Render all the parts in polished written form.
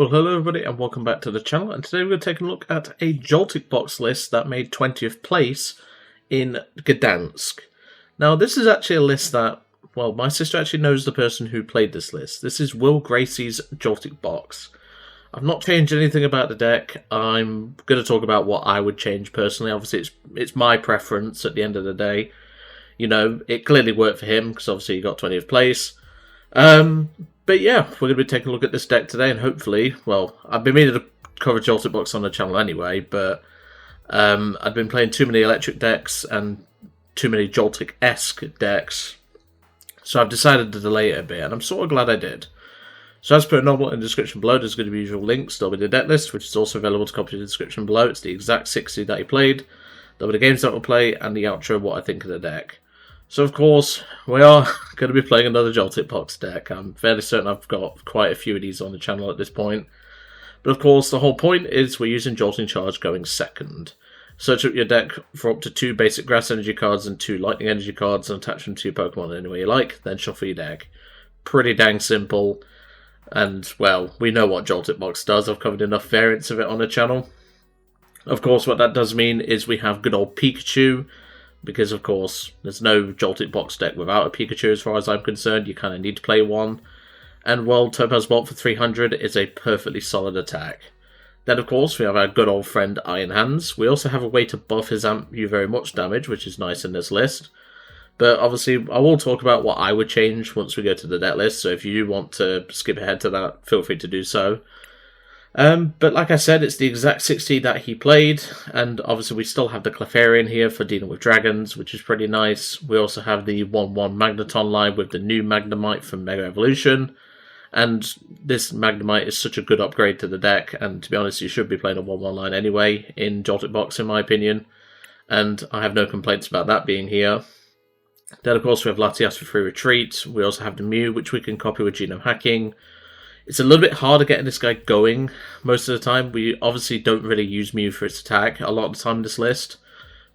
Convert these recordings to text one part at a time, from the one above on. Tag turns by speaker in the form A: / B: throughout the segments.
A: Well, hello everybody and welcome back to the channel, and today we're going to take a look at a Joltik Box list that made 20th place in Gdansk. Now this is actually a list that, well, my sister actually knows the person who played this list. This is Will Gracie's Joltik Box. I've not changed anything about the deck. I'm going to talk about what I would change personally. Obviously it's my preference at the end of the day. You know, it clearly worked for him because obviously he got 20th place. But yeah, we're going to be taking a look at this deck today, and hopefully, well, I've been meaning to cover Joltik Box on the channel anyway, but I've been playing too many electric decks and too many Joltik-esque decks, so I've decided to delay it a bit, and I'm sort of glad I did. So as per normal in the description below, there's going to be usual links. There'll be the deck list, which is also available to copy in the description below. It's the exact 60 that he played. There'll be the games that we'll play, and the outro, what I think of the deck. So, of course, we are going to be playing another Joltik Box deck. I'm fairly certain I've got quite a few of these on the channel at this point. But, of course, the whole point is we're using Jolting Charge going second. Search up your deck for up to 2 basic Grass Energy cards and 2 Lightning Energy cards and attach them to your Pokemon any way you like, then shuffle your deck. Pretty dang simple. And, well, we know what Joltik Box does. I've covered enough variants of it on the channel. Of course, what that does mean is we have good old Pikachu, because, of course, there's no Joltik Box deck without a Pikachu as far as I'm concerned. You kind of need to play one. And, well, Topaz Bolt for 300 is a perfectly solid attack. Then, of course, we have our good old friend Iron Hands. We also have a way to buff his Amp You Very Much damage, which is nice in this list. But, obviously, I will talk about what I would change once we go to the deck list. So if you want to skip ahead to that, feel free to do so. But like I said, it's the exact 60 that he played, and obviously we still have the Clefairy in here for dealing with dragons, which is pretty nice. We also have the 1/1 Magneton line with the new Magnemite from Mega Evolution, and this Magnemite is such a good upgrade to the deck, and to be honest, you should be playing a 1/1 line anyway in Joltik Box in my opinion, and I have no complaints about that being here. Then of course we have Latias for free retreat. We also have the Mew, which we can copy with genome hacking. It's a little bit harder getting this guy going most of the time. We obviously don't really use Mew for its attack a lot of the time in this list,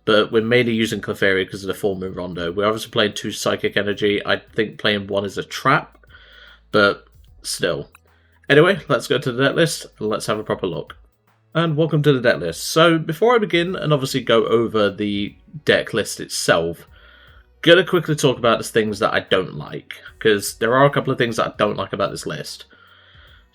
A: but we're mainly using Clefairy because of the full moon rondo. We're obviously playing 2 Psychic Energy. I think playing 1 is a trap, but still. Anyway, let's go to the deck list and let's have a proper look. And welcome to the deck list. So before I begin and obviously go over the deck list itself, I'm going to quickly talk about the things that I don't like, because there are a couple of things that I don't like about this list.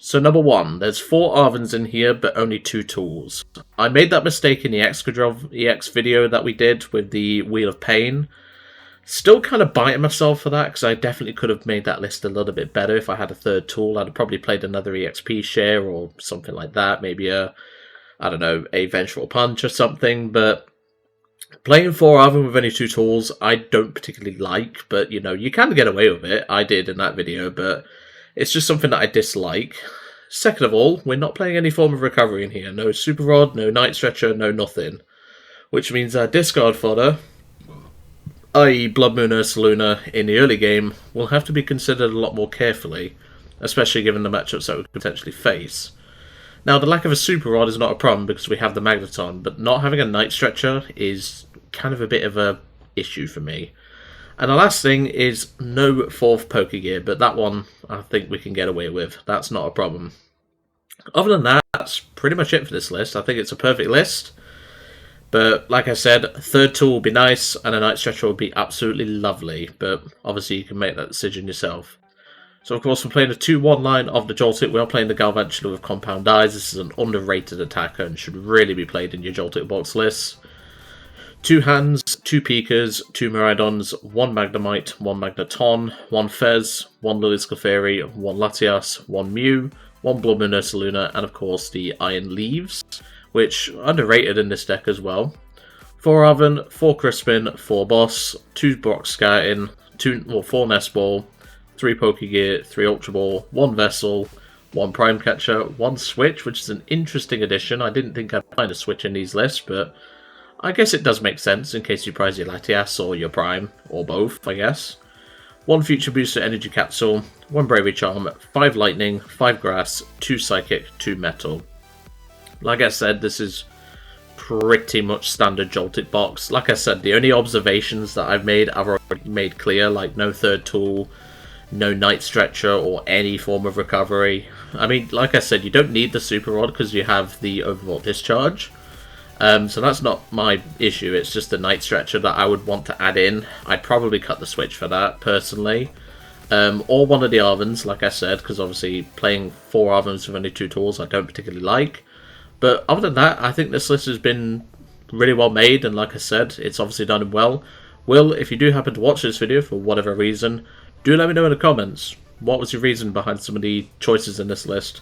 A: So number 1, there's 4 Arvens in here, but only 2 tools. I made that mistake in the Excadrill EX video that we did with the Wheel of Pain. Still kind of biting myself for that, because I definitely could have made that list a little bit better if I had a 3rd tool. I'd have probably played another EXP share or something like that. Maybe a Vengeful Punch or something, but playing 4 Arven with only 2 tools, I don't particularly like, but, you know, you can get away with it. I did in that video, but it's just something that I dislike. Second of all, we're not playing any form of recovery in here. No Super Rod, no Night Stretcher, no nothing. Which means our discard fodder, i.e. Bloodmoon Ursaluna, in the early game, will have to be considered a lot more carefully, especially given the matchups that we could potentially face. Now, the lack of a Super Rod is not a problem because we have the Magneton, but not having a Night Stretcher is kind of a bit of a issue for me. And the last thing is no 4th Pokégear, but that one I think we can get away with. That's not a problem. Other than that, that's pretty much it for this list. I think it's a perfect list. But like I said, 3rd tool will be nice, and a Night Stretcher will be absolutely lovely. But obviously you can make that decision yourself. So of course we're playing a 2/1 line of the Joltik. We are playing the Galvantula with Compound Eyes. This is an underrated attacker and should really be played in your Joltik Box lists. 2 hands, 2 Pikas, 2 Miraidons, 1 Magnemite, 1 Magneton, 1 Fez, 1 Lillie's Clefairy, 1 Latias, 1 Mew, 1 Bloodmoon Ursaluna, and of course the Iron Leaves, which are underrated in this deck as well. 4 Arven, 4 Crispin, 4 Boss, 2 Brock Scouting, 4 Nest Ball, 3 Pokégear, 3 Ultra Ball, 1 Vessel, 1 Prime Catcher, 1 Switch, which is an interesting addition. I didn't think I'd find a Switch in these lists, but I guess it does make sense in case you prize your Latias or your Prime, or both, I guess. 1 Future Booster Energy Capsule, 1 Bravery Charm, 5 Lightning, 5 Grass, 2 Psychic, 2 Metal. Like I said, this is pretty much standard Joltik Box. Like I said, the only observations that I've already made clear, like no 3rd tool, no Night Stretcher or any form of recovery. I mean, like I said, you don't need the Super Rod because you have the Overwrought Discharge. So that's not my issue, it's just the Night Stretcher that I would want to add in. I'd probably cut the Switch for that, personally. Or one of the Arvens, like I said, because obviously playing 4 Arvens with only 2 tools I don't particularly like. But other than that, I think this list has been really well made, and like I said, it's obviously done well. Will, if you do happen to watch this video for whatever reason, do let me know in the comments. What was your reason behind some of the choices in this list?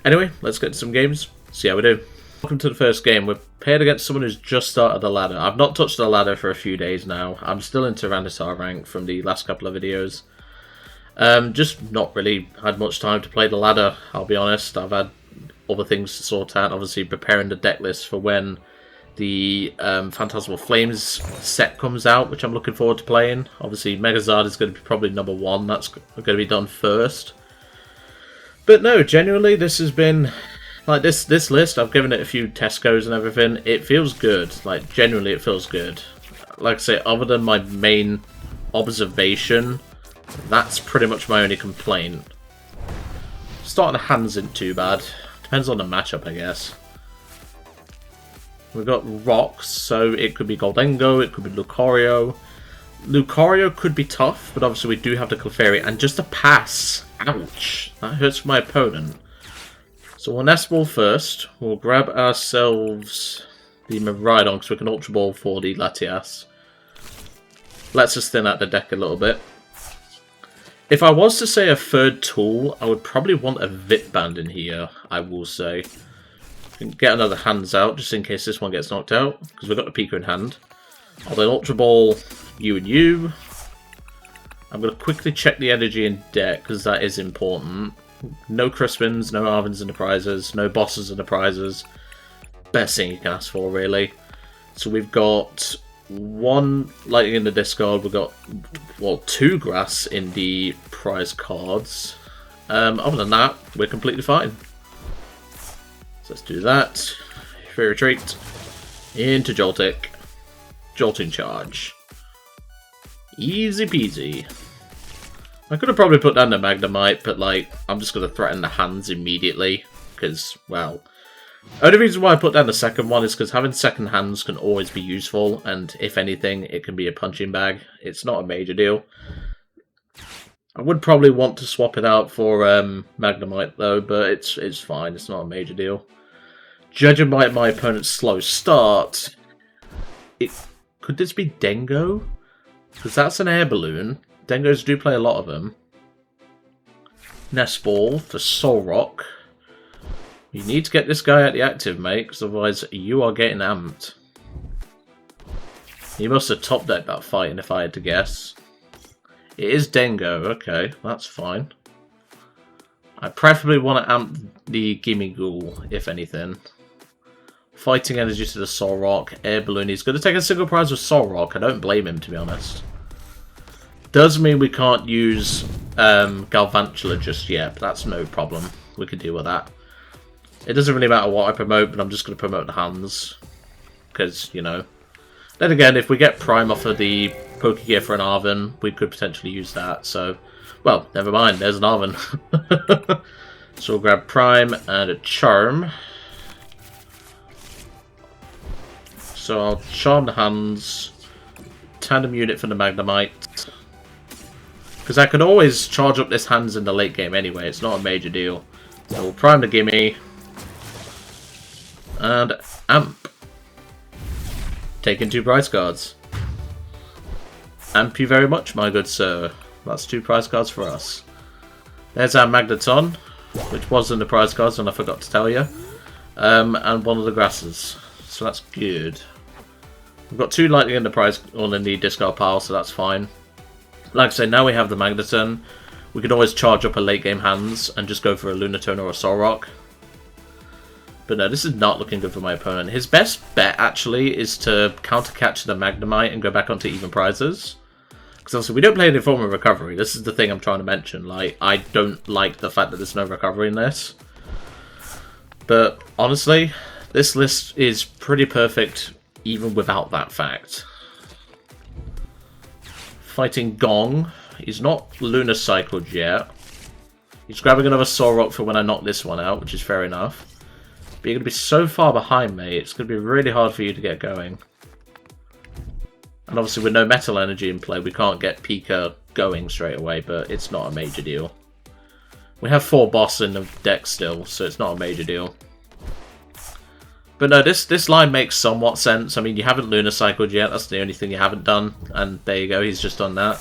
A: Anyway, let's get to some games, see how we do. Welcome to the first game. We're paired against someone who's just started the ladder. I've not touched the ladder for a few days now. I'm still in Tyranitar rank from the last couple of videos. Just not really had much time to play the ladder, I'll be honest. I've had other things to sort out, obviously preparing the deck list for when the Phantasmal Flames set comes out, which I'm looking forward to playing. Obviously Megazard is going to be probably number 1, that's going to be done first. But no, genuinely this has been... Like, this list, I've given it a few test goes and everything. It feels good. Like, genuinely, it feels good. Like I say, other than my main observation, that's pretty much my only complaint. Starting the hands isn't too bad. Depends on the matchup, I guess. We've got rocks, so it could be Gholdengo, it could be Lucario. Lucario could be tough, but obviously we do have the Clefairy. And just a pass. Ouch. That hurts for my opponent. So we'll Nest Ball first. We'll grab ourselves the Miraidon because we can Ultra Ball for the Latias. Lets us thin out the deck a little bit. If I was to say a third tool, I would probably want a Vit Band in here, I will say. We can get another hands out just in case this one gets knocked out because we've got the Pika in hand. I'll then Ultra Ball you and you. I'm going to quickly check the energy in deck because that is important. No Crispins, no Arvens in the prizes, no bosses in the prizes. Best thing you can ask for, really. So we've got 1 Lightning in the discard, we've got, well, 2 Grass in the prize cards. Other than that, we're completely fine. So let's do that. Free retreat. Into Joltik. Jolting charge. Easy peasy. I could have probably put down the Magnemite, but like, I'm just going to threaten the hands immediately, because, well, only reason why I put down the second one is because having second hands can always be useful, and if anything, it can be a punching bag. It's not a major deal. I would probably want to swap it out for Magnemite though, but it's fine, it's not a major deal. Judging by my opponent's slow start, could this be Dengo? Because that's an air balloon. Dengos do play a lot of them. Nest Ball for Solrock. You need to get this guy at the active, mate, because otherwise you are getting amped. He must have top decked that fighting if I had to guess. It is Dengo, okay, that's fine. I preferably want to amp the Gimmighoul, if anything. Fighting energy to the Solrock, air balloon. He's going to take a single prize with Solrock. I don't blame him, to be honest. Does mean we can't use Galvantula just yet, but that's no problem. We can deal with that. It doesn't really matter what I promote, but I'm just going to promote the hands. Because, you know. Then again, if we get Prime off of the Pokégear for an Arven, we could potentially use that. So, well, never mind. There's an Arven. So we'll grab Prime and a Charm. So I'll Charm the hands. Tandem unit for the Magnemite. Because I can always charge up this hands in the late game anyway, it's not a major deal. So we'll prime the gimme. And amp. Taking 2 prize cards. Amp you very much, my good sir. That's 2 prize cards for us. There's our Magneton, which was in the prize cards and I forgot to tell you. And one of the grasses. So that's good. We've got 2 lightning in the prize on in the discard pile, so that's fine. Like I said, now we have the Magneton. We could always charge up a late game hands and just go for a Lunatone or a Solrock. But no, this is not looking good for my opponent. His best bet, actually, is to counter-catch the Magnemite and go back onto even prizes. Because obviously we don't play any form of recovery. This is the thing I'm trying to mention. Like, I don't like the fact that there's no recovery in this. But honestly, this list is pretty perfect even without that fact. Fighting Gong. He's not Lunar Cycled yet. He's grabbing another Solrock for when I knock this one out, which is fair enough. But you're going to be so far behind me, it's going to be really hard for you to get going. And obviously with no Metal Energy in play, we can't get Pika going straight away, but it's not a major deal. We have 4 boss in the deck still, so it's not a major deal. But no, this line makes somewhat sense. I mean, you haven't Lunar Cycled yet, that's the only thing you haven't done. And there you go, he's just done that.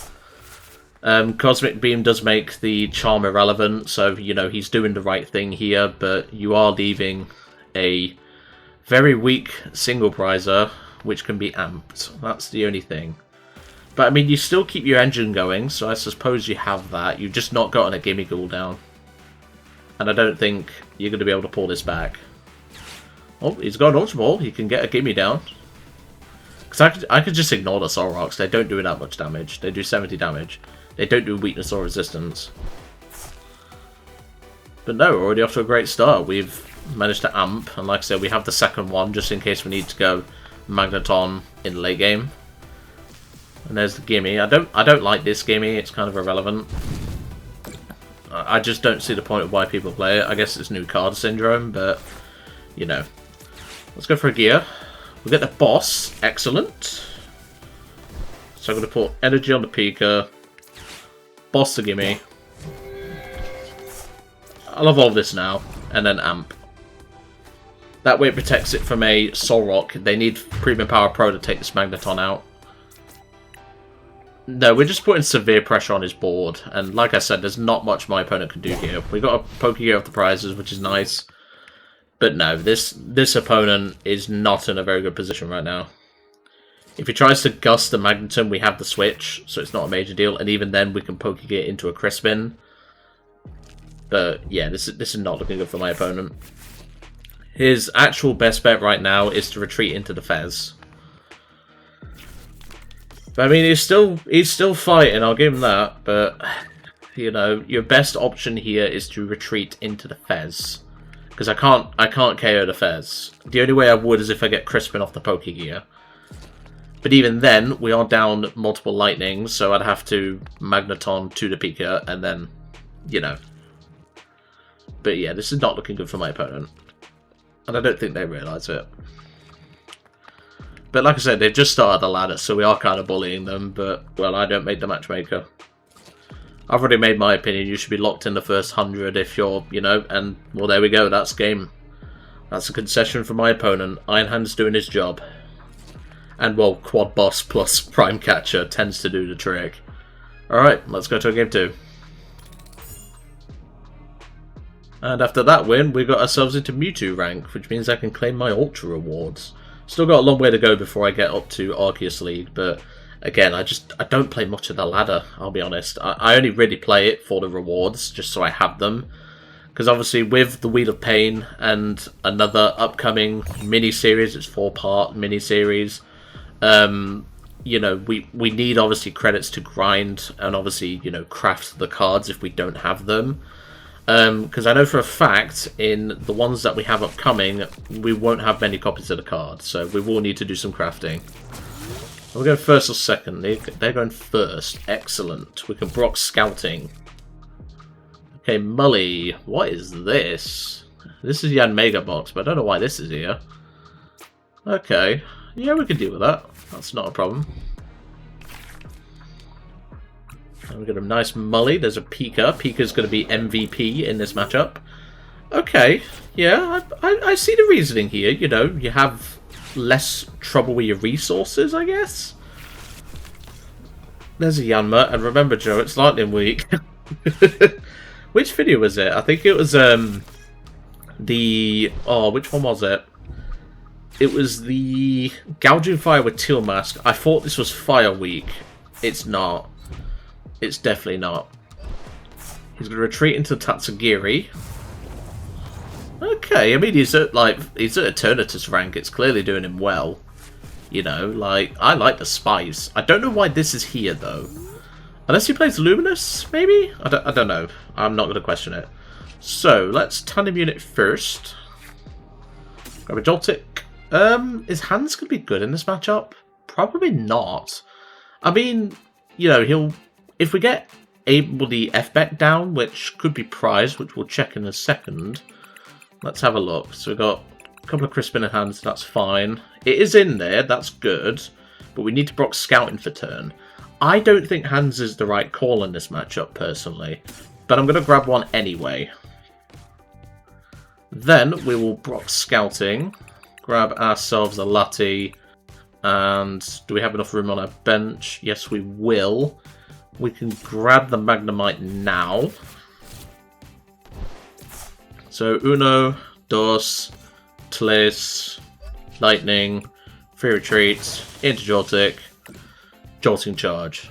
A: Cosmic Beam does make the Charm irrelevant, so, you know, he's doing the right thing here, but you are leaving a very weak single prizer, which can be amped. That's the only thing. But, I mean, you still keep your engine going, so I suppose you have that. You've just not gotten a Gimme Cooldown. And I don't think you're going to be able to pull this back. Oh, he's got an Ultra Ball. He can get a Gimme down. Because I could just ignore the Solrocks. They don't do that much damage. They do 70 damage. They don't do weakness or resistance. But no, we're already off to a great start. We've managed to amp. And like I said, we have the second one just in case we need to go Magneton in late game. And there's the Gimme. I don't like this Gimme. It's kind of irrelevant. I just don't see the point of why people play it. I guess it's new card syndrome, but, you know. Let's go for a gear. We'll get the boss. Excellent. So I'm going to put energy on the Pika. Boss the Gimme. I'll evolve this now. And then amp. That way it protects it from a Solrock. They need Premium Power Pro to take this Magneton out. No, we're just putting severe pressure on his board. And like I said, there's not much my opponent can do here. We got a Pokégear off the prizes, which is nice. But no, this opponent is not in a very good position right now. If he tries to gust the Magneton, we have the Switch, so it's not a major deal. And even then, we can Pokégear into a Crispin. But yeah, this is not looking good for my opponent. His actual best bet right now is to retreat into the Fez. But I mean, he's still fighting, I'll give him that. But, you know, your best option here is to retreat into the Fez. Because I can't KO the Fez. The only way I would is if I get Crispin off the Pokégear. But even then, we are down multiple lightnings, so I'd have to Magneton to the Pika, and then, you know. But yeah, this is not looking good for my opponent. And I don't think they realise it. But like I said, they've just started the ladder, so we are kind of bullying them, but, well, I don't make the matchmaker. I've already made my opinion. You should be locked in the first 100 if you're, you know, and, well, there we go. That's game. That's a concession for my opponent. Ironhand's doing his job. And, well, Quad Boss plus Prime Catcher tends to do the trick. Alright, let's go to a game 2. And after that win, we got ourselves into Mewtwo rank, which means I can claim my Ultra rewards. Still got a long way to go before I get up to Arceus League, but again, I don't play much of the ladder, I'll be honest. I only really play it for the rewards, just so I have them. Because obviously with the Wheel of Pain and another upcoming mini-series, it's 4-part mini-series, you know, we need obviously credits to grind and obviously, you know, craft the cards if we don't have them. Because I know for a fact, in the ones that we have upcoming, we won't have many copies of the card, so we will need to do some crafting. We're going first or second. They're going first. Excellent. We can Brock Scouting. Okay, Mully. What is this? This is Yan Mega Box, but I don't know why this is here. Okay. Yeah, we can deal with that. That's not a problem. And we've got a nice Mully. There's a Pika. Pika's going to be MVP in this matchup. Okay. Yeah, I see the reasoning here. You know, you have less trouble with your resources, I guess. There's a Yanma. And remember, Joe, it's Lightning Week. Which video was it? I think it was the... Oh, which one was it? It was the Gouging Fire with Teal Mask. I thought this was Fire Week. It's not. It's definitely not. He's going to retreat into Tatsugiri. Okay, I mean, he's at Eternatus rank. It's clearly doing him well. You know, like, I like the spice. I don't know why this is here, though. Unless he plays Luminous, maybe? I don't know. I'm not going to question it. So, let's Tandem Unit first. Grab a Joltik. Is Hans going to be good in this matchup? Probably not. I mean, you know, if we get able the F-Back down, which could be prized, which we'll check in a second. Let's have a look. So we've got a couple of Crispin in hands, that's fine. It is in there, that's good. But we need to proc Scouting for turn. I don't think hands is the right call in this matchup, personally. But I'm going to grab one anyway. Then we will proc Scouting. Grab ourselves a Latias. And do we have enough room on our bench? Yes, we will. We can grab the Magnemite now. So, uno, dos, tres, lightning, free retreat, into Joltik, jolting charge.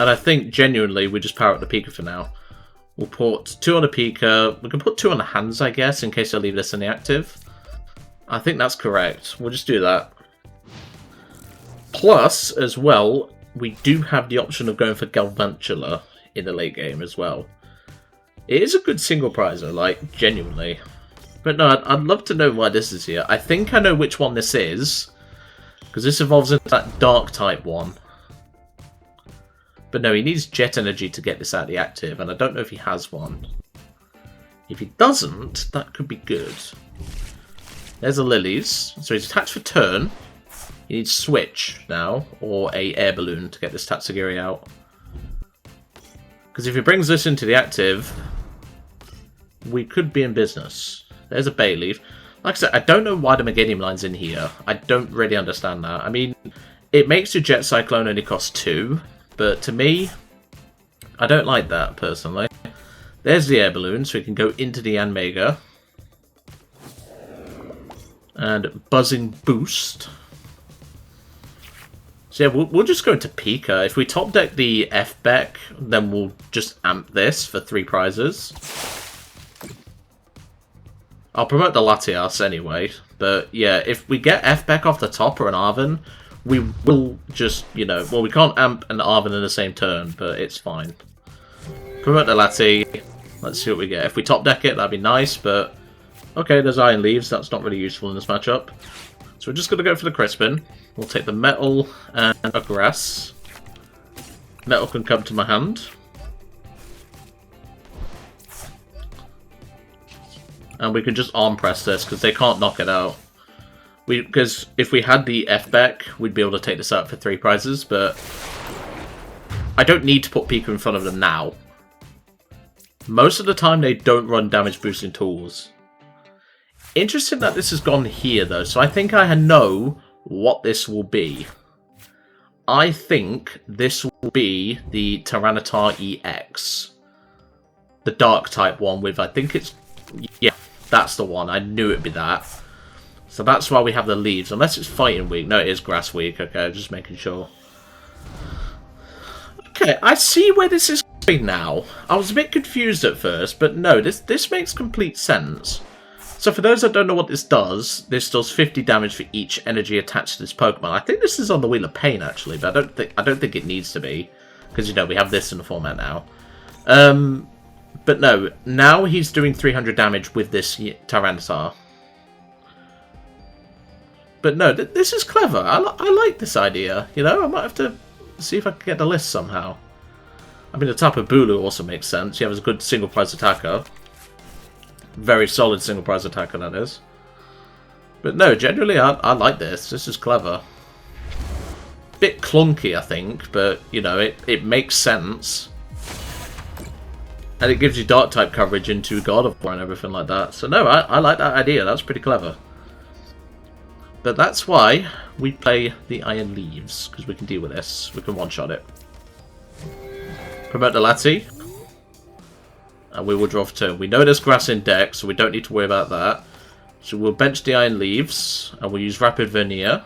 A: And I think, genuinely, we just power up the Pika for now. We'll put 2 on the Pika. We can put 2 on the hands, I guess, in case I leave this in the active. I think that's correct. We'll just do that. Plus, as well, we do have the option of going for Galvantula in the late game as well. It is a good single prizer, like, genuinely. But no, I'd love to know why this is here. I think I know which one this is, because this evolves into that dark type one. But no, he needs jet energy to get this out of the active, and I don't know if he has one. If he doesn't, that could be good. There's the Lilies. So he's attached for turn. He needs Switch now, or a air balloon to get this Tatsugiri out. Because if he brings this into the active, we could be in business. There's a Bay Leaf. Like I said, I don't know why the Meganium line's in here. I don't really understand that. I mean, it makes your Jet Cyclone only cost 2, but to me, I don't like that, personally. There's the air balloon, so we can go into the Mega. And Buzzing Boost. So yeah, we'll just go into Pika. If we top deck the F-Back, then we'll just amp this for 3 prizes. I'll promote the Latias anyway. But yeah, if we get F-Back off the top or an Arven, we will just, you know... Well, we can't amp an Arven in the same turn, but it's fine. Promote the Lati. Let's see what we get. If we top deck it, that'd be nice, but... Okay, there's Iron Leaves. That's not really useful in this matchup. So we're just going to go for the Crispin. We'll take the Metal and a Grass. Metal can come to my hand. And we can just arm press this, because they can't knock it out. Because if we had the F-Back, we'd be able to take this out for 3 prizes, but... I don't need to put Pika in front of them now. Most of the time, they don't run damage boosting tools. Interesting that this has gone here, though, so I think I know what this will be. I think this will be the Tyranitar EX. The Dark type one with, I think it's... Yeah, that's the one. I knew it'd be that. So that's why we have the leaves, unless it's Fighting Week. No, it is Grass Week. Okay, just making sure. Okay, I see where this is going now. I was a bit confused at first, but no, this makes complete sense. So for those that don't know what this does 50 damage for each energy attached to this Pokemon. I think this is on the Wheel of Pain actually, but I don't think it needs to be, because you know we have this in the format now. But no, now he's doing 300 damage with this Tyranitar. But no, this is clever. I like this idea. You know, I might have to see if I can get the list somehow. I mean, the Tapu Bulu also makes sense. You have a good single prize attacker. Very solid single prize attacker, that is. But no, generally, I like this. This is clever. Bit clunky, I think, but, you know, it makes sense. And it gives you Dark-type coverage into God of War and everything like that. So no, I like that idea. That's pretty clever. But that's why we play the Iron Leaves, because we can deal with this. We can one-shot it. Promote the Lati. And we will draw for turn. We know there's grass in deck, so we don't need to worry about that. So we'll bench the Iron Leaves, and we'll use Rapid Veneer.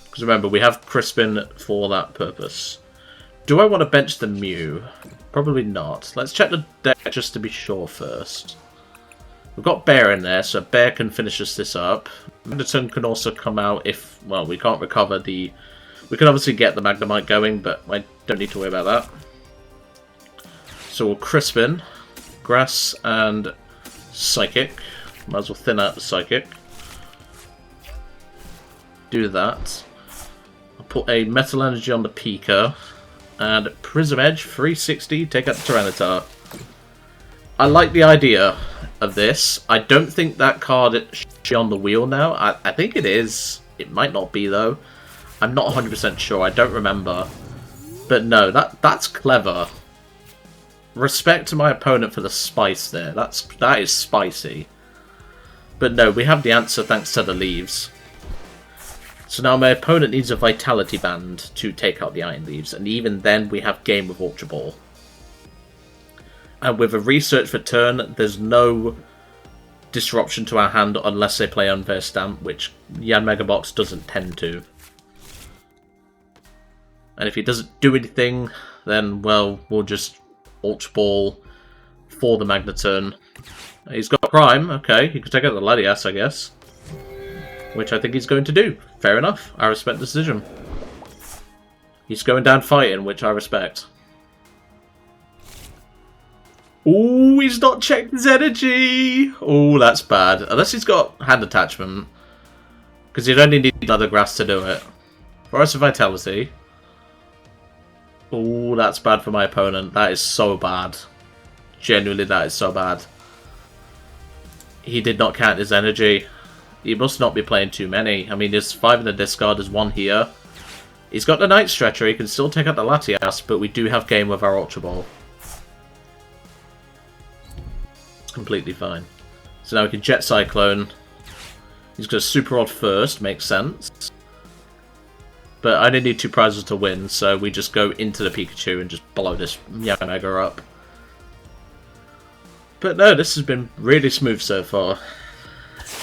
A: Because remember, we have Crispin for that purpose. Do I want to bench the Mew? Probably not. Let's check the deck just to be sure first. We've got Bear in there, so Bear can finish us this up. Magneton can also come out if, well, we can't recover the... We can obviously get the Magnemite going, but I don't need to worry about that. So we'll Crispin, Grass, and Psychic. Might as well thin out the Psychic. Do that. put a Metal Energy on the Pika, and Prism Edge 360, take out the Tyranitar. I like the idea of this. I don't think that card should be on the wheel now. I think it is. It might not be, though. I'm not 100% sure. I don't remember. But no, that's clever. Respect to my opponent for the spice there. That is spicy. But no, we have the answer thanks to the leaves. So now my opponent needs a Vitality Band to take out the Iron Leaves, and even then we have game with Ultra Ball. And with a research for turn, there's no disruption to our hand unless they play Unfair Stamp, which Yanmega Box doesn't tend to. And if he doesn't do anything, then, well, we'll just Ultra Ball for the Magneton. He's got Prime, okay, he could take out the Latias, I guess. Which I think he's going to do. Fair enough, I respect the decision. He's going down fighting, which I respect. Ooh, he's not checked his energy! Ooh, that's bad. Unless he's got hand attachment. Because you'd only need another grass to do it. Forest of Vitality. Ooh, that's bad for my opponent. That is so bad. Genuinely, that is so bad. He did not count his energy. He must not be playing too many. I mean, there's 5 in the discard, there's 1 here. He's got the Night Stretcher, he can still take out the Latias, but we do have game with our Ultra Ball. It's completely fine. So now we can Jet Cyclone. He's going to Super Rod first, makes sense. But I only need 2 prizes to win, so we just go into the Pikachu and just blow this Yanmega up. But no, this has been really smooth so far.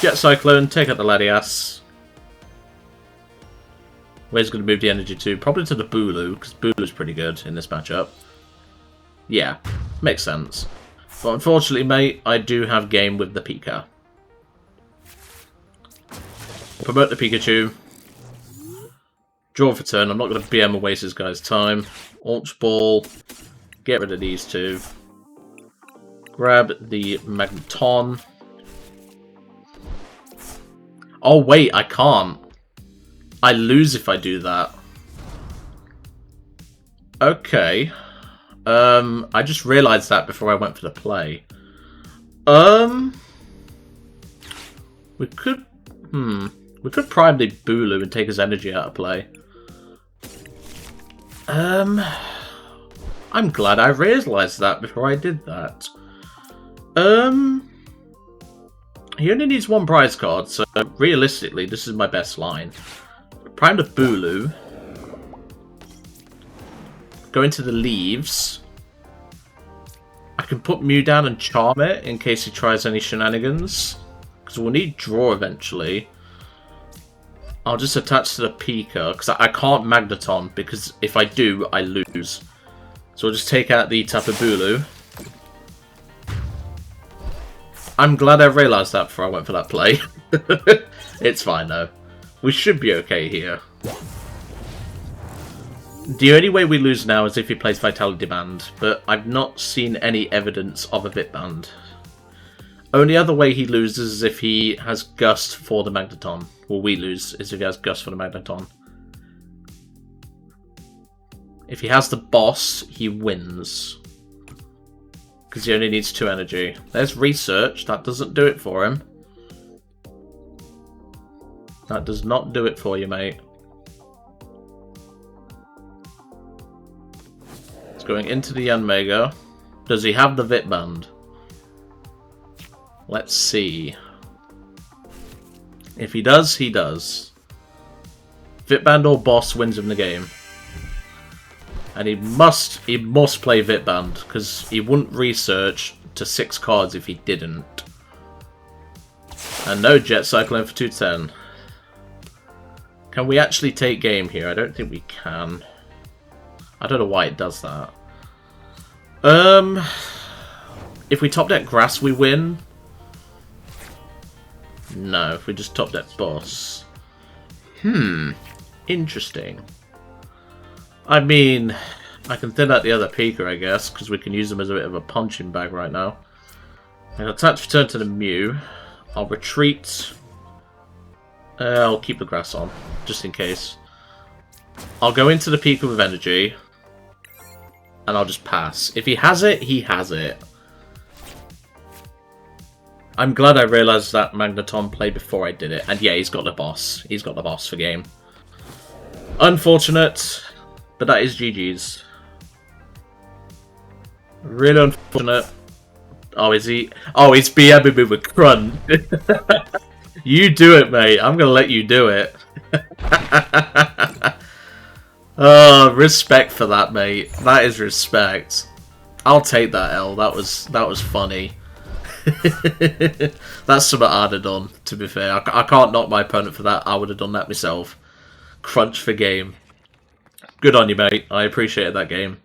A: Jet Cyclone, take out the Latias. Where's going to move the energy to? Probably to the Bulu, because Bulu's pretty good in this matchup. Yeah, makes sense. But unfortunately, mate, I do have game with the Pika. Promote the Pikachu. Draw for turn. I'm not going to BM and waste this guy's time. Ultra Ball. Get rid of these 2. Grab the Magneton. Oh wait, I can't. I lose if I do that. Okay. I just realised that before I went for the play. We could prime the Bulu and take his energy out of play. I'm glad I realised that before I did that. He only needs 1 prize card, so realistically, this is my best line. Prime the Bulu. Go into the leaves. I can put Mew down and charm it in case he tries any shenanigans. Because we'll need draw eventually. I'll just attach to the Pika, because I can't Magneton, because if I do, I lose. So we'll just take out the Tapu Bulu. I'm glad I realised that before I went for that play. It's fine though. We should be okay here. The only way we lose now is if he plays Vitality Band, but I've not seen any evidence of a Vit Band. Only other way he loses is if he has Gust for the Magneton. Well, we lose is if he has Gust for the Magneton. If he has the boss, he wins. Because he only needs 2 energy. There's Research. That doesn't do it for him. That does not do it for you, mate. It's going into the Yanmega. Does he have the Vit Band? Let's see. If he does, he does. Vit Band or boss wins him the game. And he must play Vit Band, because he wouldn't research to 6 cards if he didn't. And no Jet Cyclone for 210. Can we actually take game here? I don't think we can. I don't know why it does that. If we top deck Grass, we win. No, if we just top deck Boss. Interesting. I mean, I can thin out the other Pika, I guess, because we can use them as a bit of a punching bag right now. I'll attach return to the Mew. I'll retreat. I'll keep the Grass on, just in case. I'll go into the Pika with energy. And I'll just pass. If he has it, he has it. I'm glad I realised that Magneton played before I did it. And yeah, he's got the boss. He's got the boss for game. Unfortunate, but that is GG's. Really unfortunate. Oh, is he? Oh, he's BMing me with Crun. You do it, mate. I'm going to let you do it. Oh, respect for that, mate. That is respect. I'll take that L. That was funny. That's something I'd have done, to be fair. I can't knock my opponent for that. I would have done that myself. Crunch for game. Good on you, mate. I appreciated that game.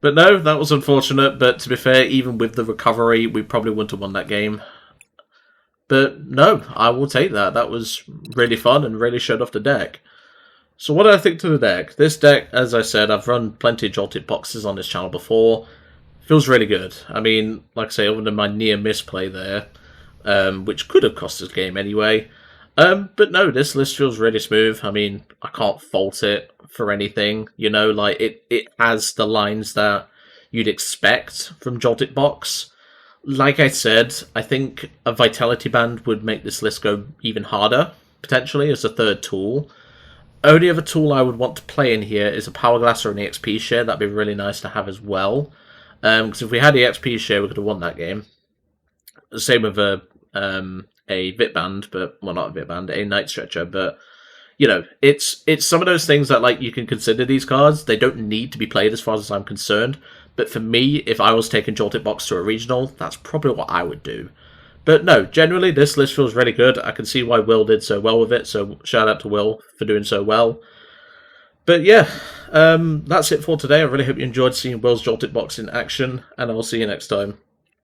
A: But no, that was unfortunate. But to be fair, even with the recovery, we probably wouldn't have won that game. But no, I will take that. That was really fun and really showed off the deck. So what do I think to the deck? This deck, as I said, I've run plenty of Joltik boxes on this channel before. Feels really good. I mean, like I say, other than my near misplay there, which could have cost us the game anyway. But no, this list feels really smooth. I mean, I can't fault it for anything. You know, like it has the lines that you'd expect from Joltik Box. Like I said, I think a Vitality Band would make this list go even harder, potentially, as a third tool. Only other tool I would want to play in here is a Power Glass or an EXP share. That'd be really nice to have as well. Because if we had the EXP share, we could have won that game. Same with a Vit Band, but well, not a Vit Band, a Night Stretcher. But you know, it's some of those things that like you can consider these cards. They don't need to be played as far as I'm concerned. But for me, if I was taking Joltik Box to a regional, that's probably what I would do. But no, generally, this list feels really good. I can see why Will did so well with it, so shout out to Will for doing so well. But yeah, that's it for today. I really hope you enjoyed seeing Will's Joltik Box in action, and I will see you next time.